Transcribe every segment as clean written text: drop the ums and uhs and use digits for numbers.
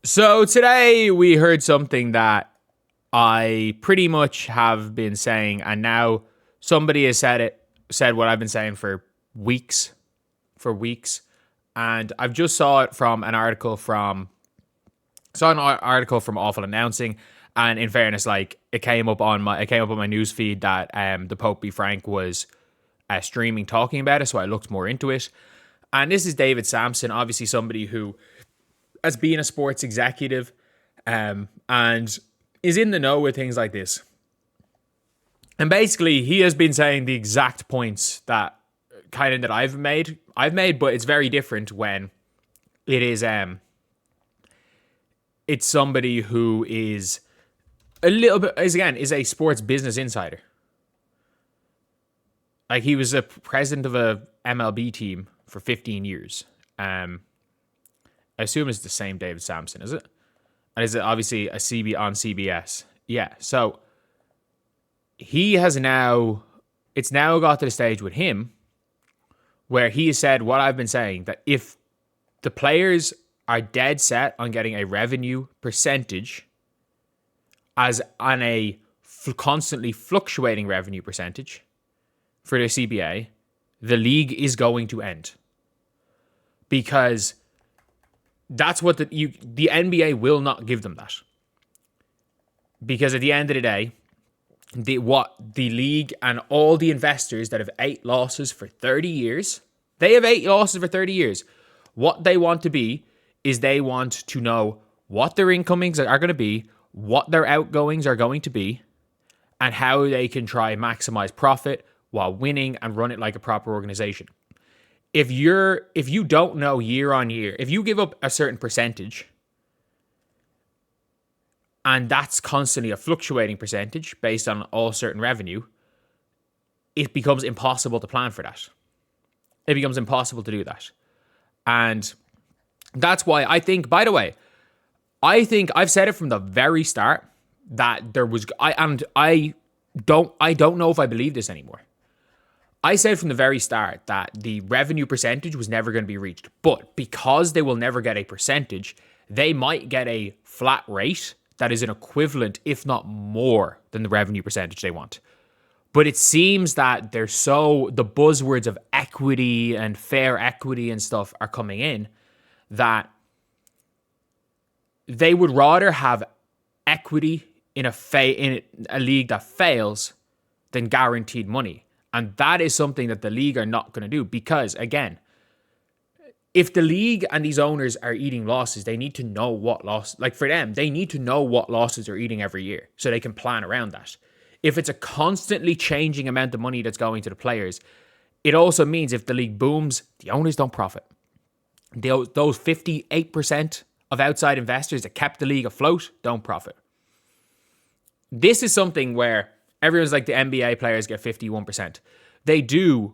So today we heard something that I pretty much have been saying, and now somebody has said what I've been saying for weeks, and I've just saw an article from Awful Announcing, and in fairness, like it came up on my news feed that the Pope be Frank was streaming talking about it, so I looked more into it, and this is David Sampson, obviously somebody who as being a sports executive and is in the know with things like this. And basically, he has been saying the exact points that I've made, but it's very different when it is it's somebody who is is a sports business insider. Like, he was a president of a MLB team for 15 years. I assume it's the same David Sampson, is it? And is it obviously a CB on CBS? Yeah. So it's now got to the stage with him where he has said what I've been saying, that if the players are dead set on getting a revenue percentage as on a constantly fluctuating revenue percentage for the CBA, the league is going to end. Because that's what the NBA will not give them that. Because at the end of the day, the league and all the investors that have 8 losses for 30 years, they have 8 losses for 30 years. What they want to be is they want to know what their incomings are going to be, what their outgoings are going to be, and how they can try and maximize profit while winning and run it like a proper organization. If you don't know year on year, if you give up a certain percentage and that's constantly a fluctuating percentage based on all certain revenue, it becomes impossible to plan for that. It becomes impossible to do that. And that's why I think, by the way, I've said it from the very start that I don't know if I believe this anymore. I said from the very start that the revenue percentage was never going to be reached. But because they will never get a percentage, they might get a flat rate that is an equivalent, if not more, than the revenue percentage they want. But it seems that the buzzwords of equity and fair equity and stuff are coming in, that they would rather have equity in a league that fails than guaranteed money. And that is something that the league are not going to do, because, again, if the league and these owners are eating losses, they need to know what loss, like for them, they need to know what losses they're eating every year so they can plan around that. If it's a constantly changing amount of money that's going to the players, it also means if the league booms, the owners don't profit. Those 58% of outside investors that kept the league afloat don't profit. This is something where everyone's like, the NBA players get 51%. They do,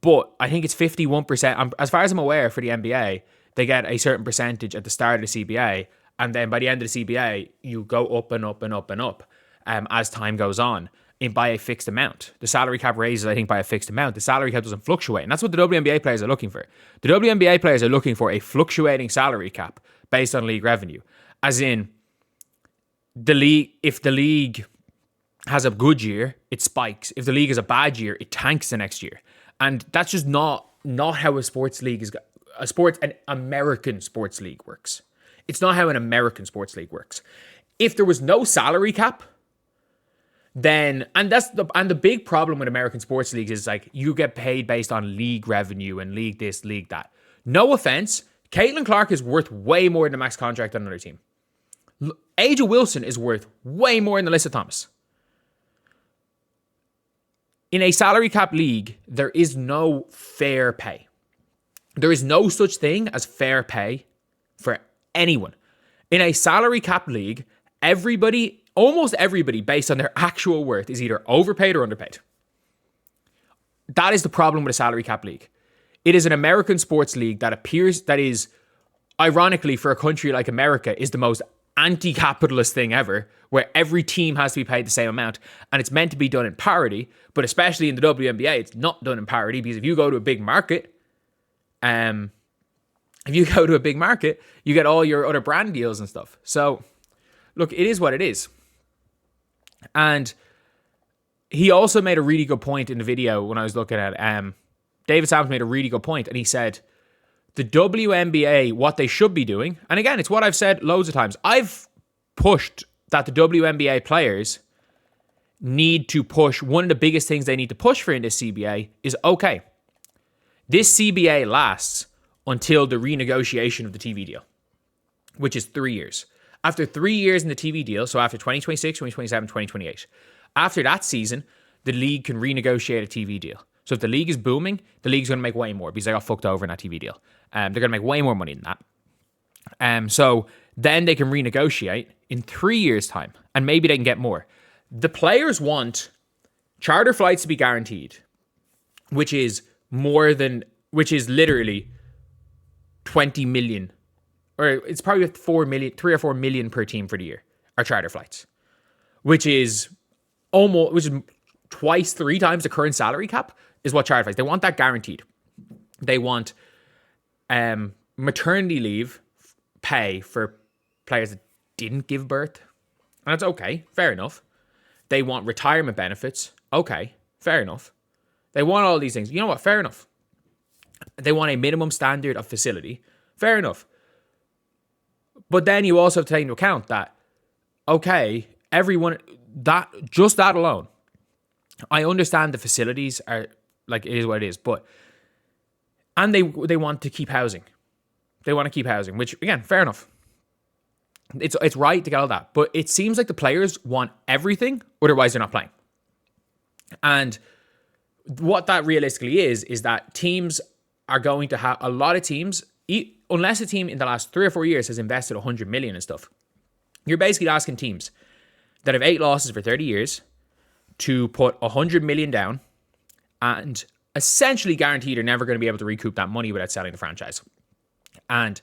but I think it's 51%. As far as I'm aware, for the NBA, they get a certain percentage at the start of the CBA, and then by the end of the CBA, you go up and up and up and up as time goes on by a fixed amount. The salary cap raises, I think, by a fixed amount. The salary cap doesn't fluctuate, and that's what the WNBA players are looking for. The WNBA players are looking for a fluctuating salary cap based on league revenue. As in, if the league has a good year, it spikes. If the league has a bad year, it tanks the next year. And that's just not how an American sports league works. It's not how an American sports league works. If there was no salary cap, then, and the big problem with American sports leagues is, like, you get paid based on league revenue and league this, league that. No offense, Caitlin Clark is worth way more than a max contract on another team. Angel Wilson is worth way more than Alyssa Thomas. In a salary cap league, there is no fair pay. There is no such thing as fair pay for anyone. In a salary cap league, almost everybody, based on their actual worth, is either overpaid or underpaid. That is the problem with a salary cap league. It is an American sports league that is, ironically, for a country like America, is the most anti-capitalist thing ever, where every team has to be paid the same amount, and it's meant to be done in parity, but especially in the WNBA, it's not done in parity, because if you go to a big market, If you go to a big market, you get all your other brand deals and stuff. So, look, it is what it is. And he also made a really good point in the video when I was looking at it. David Sampson made a really good point, and he said the WNBA, what they should be doing, and again, it's what I've said loads of times. I've pushed that the WNBA players need to push. One of the biggest things they need to push for in this CBA is, okay, this CBA lasts until the renegotiation of the TV deal, which is 3 years. After 3 years in the TV deal, so after 2026, 2027, 2028, after that season, the league can renegotiate a TV deal. So if the league is booming, the league's going to make way more because they got fucked over in that TV deal. They're going to make way more money than that. So then they can renegotiate in 3 years' time, and maybe they can get more. The players want charter flights to be guaranteed, which is literally 20 million, or it's probably 3 or 4 million per team for the year are charter flights, which is twice, 3 times the current salary cap is what charter flights. They want that guaranteed. They want maternity leave pay for players that didn't give birth. And that's okay, fair enough. They want retirement benefits. Okay, fair enough. They want all these things. You know what? Fair enough. They want a minimum standard of facility. Fair enough. But then you also have to take into account that, okay, everyone, that alone, I understand the facilities are, like, it is what it is, but, and they want to keep housing. They want to keep housing, which, again, fair enough. It's right to get all that. But it seems like the players want everything, otherwise they're not playing. And what that realistically is that teams are going to have, a lot of teams, unless a team in the last 3 or 4 years has invested 100 million and stuff, you're basically asking teams that have 8 losses for 30 years to put 100 million down and essentially guaranteed are never going to be able to recoup that money without selling the franchise. And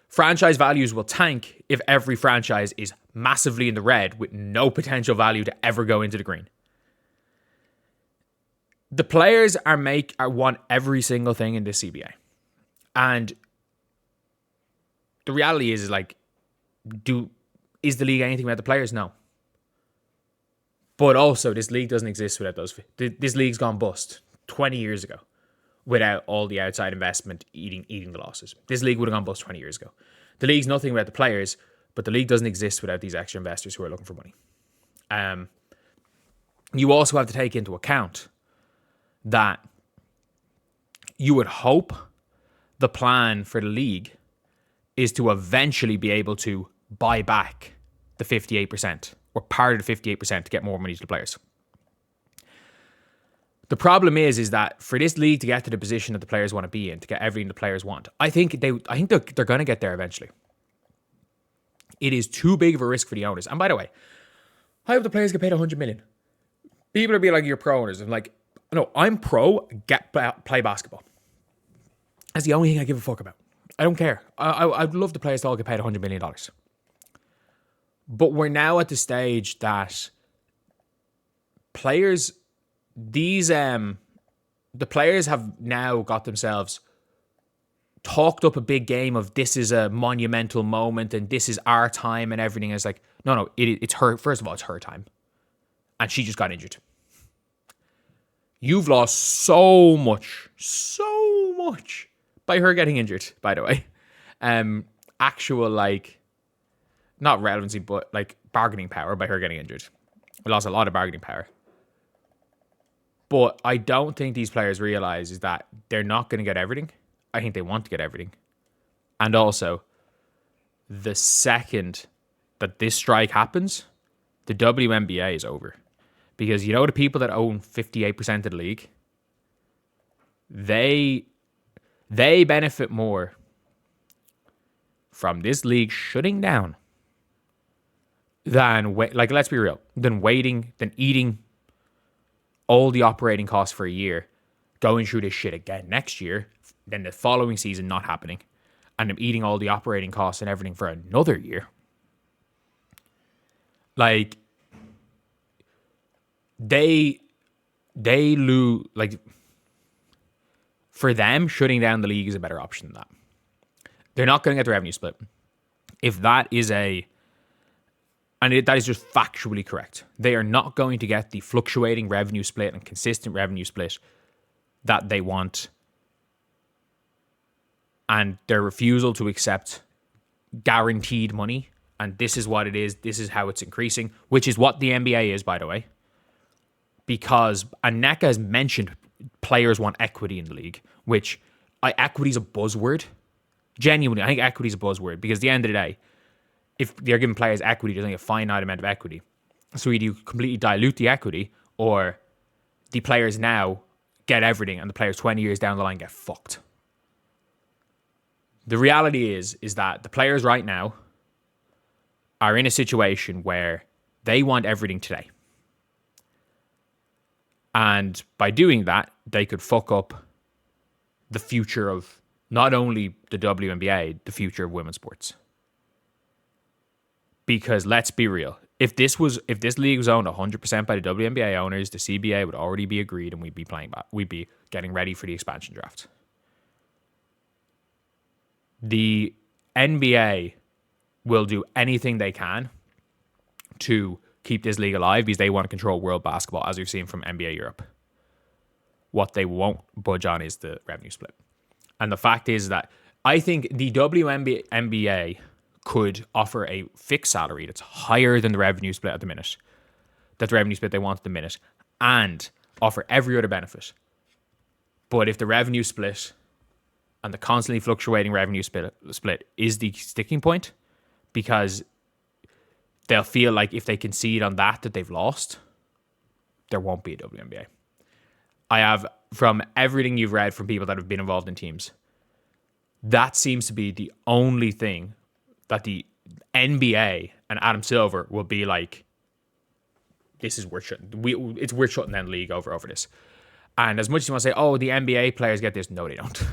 franchise values will tank if every franchise is massively in the red with no potential value to ever go into the green. The players want every single thing in this CBA. And the reality is like, is the league anything without the players? No. But also, this league doesn't exist without those. This league's gone bust 20 years ago without all the outside investment eating the losses. This league would have gone bust 20 years ago. The league's nothing without the players, but the league doesn't exist without these extra investors who are looking for money. You also have to take into account that you would hope the plan for the league is to eventually be able to buy back the 58% or part of the 58% to get more money to the players. The problem is that for this league to get to the position that the players want to be in, to get everything the players want, I think they're going to get there eventually. It is too big of a risk for the owners. And by the way, I hope the players get paid 100 million. People are being like, you're pro owners. I'm like, no, I'm pro, play basketball. That's the only thing I give a fuck about. I don't care. I'd love the players to all get paid $100 million. But we're now at the stage that players, the players have now got themselves talked up a big game of this is a monumental moment and this is our time and everything. It's like, no, it's her. First of all, it's her time. And she just got injured. You've lost so much by her getting injured, by the way. Actual, like, not relevancy, but like bargaining power by her getting injured. We lost a lot of bargaining power. But I don't think these players realize is that they're not going to get everything. I think they want to get everything. And also, the second that this strike happens, the WNBA is over. Because you know the people that own 58% of the league, they benefit more from this league shutting down than, like, let's be real, than eating all the operating costs for a year, going through this shit again next year, then the following season not happening, and them eating all the operating costs and everything for another year. Like, they lose, like, for them, shutting down the league is a better option than that. They're not going to get the revenue split. If that is that is just factually correct. They are not going to get the fluctuating revenue split and consistent revenue split that they want. And their refusal to accept guaranteed money, and this is what it is, this is how it's increasing, which is what the NBA is, by the way. Because Aneka has mentioned players want equity in the league, which equity is a buzzword. Genuinely, I think equity is a buzzword, because at the end of the day, if they're giving players equity, there's only a finite amount of equity. So either you completely dilute the equity, or the players now get everything, and the players 20 years down the line get fucked. The reality is that the players right now are in a situation where they want everything today. And by doing that, they could fuck up the future of not only the WNBA, the future of women's sports. Because let's be real, if this league was owned 100% by the WNBA owners, the CBA would already be agreed, and we'd be getting ready for the expansion draft. The NBA will do anything they can to keep this league alive, because they want to control world basketball, as we've seen from NBA Europe. What they won't budge on is the revenue split. And the fact is that I think the WNBA could offer a fixed salary that's higher than the revenue split at the minute, that's the revenue split they want at the minute, and offer every other benefit. But if the revenue split and the constantly fluctuating revenue split is the sticking point, because they'll feel like if they concede on that they've lost, there won't be a WNBA. I have, from everything you've read from people that have been involved in teams, that seems to be the only thing that the NBA and Adam Silver will be like, this is worth shutting. It's worth shutting down the league over this. And as much as you want to say, oh, the NBA players get this, no, they don't.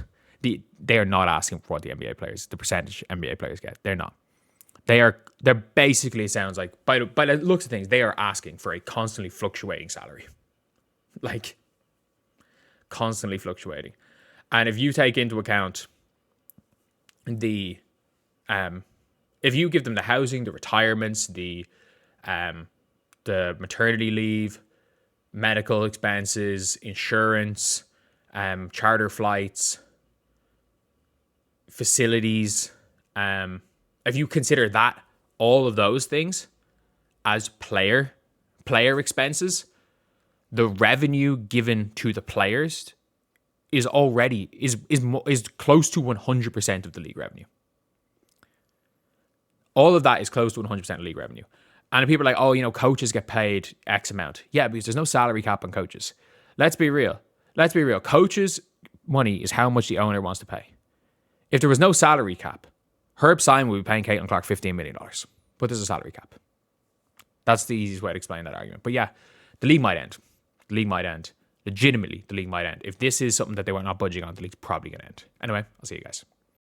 They are not asking for what the NBA players, the percentage NBA players get. They're not. They're basically, it sounds like, by the looks of things, they are asking for a constantly fluctuating salary. Like, constantly fluctuating. And if you take into account if you give them the housing, the retirements, the maternity leave, medical expenses, insurance, charter flights, facilities, if you consider that, all of those things as player expenses, the revenue given to the players is already is close to 100% of the league revenue. All of that is close to 100% of league revenue. And people are like, oh, coaches get paid X amount. Yeah, because there's no salary cap on coaches. Let's be real. Coaches' money is how much the owner wants to pay. If there was no salary cap, Herb Simon would be paying Caitlin Clark $15 million. But there's a salary cap. That's the easiest way to explain that argument. But yeah, the league might end. Legitimately, the league might end. If this is something that they were not budging on, the league's probably going to end. Anyway, I'll see you guys.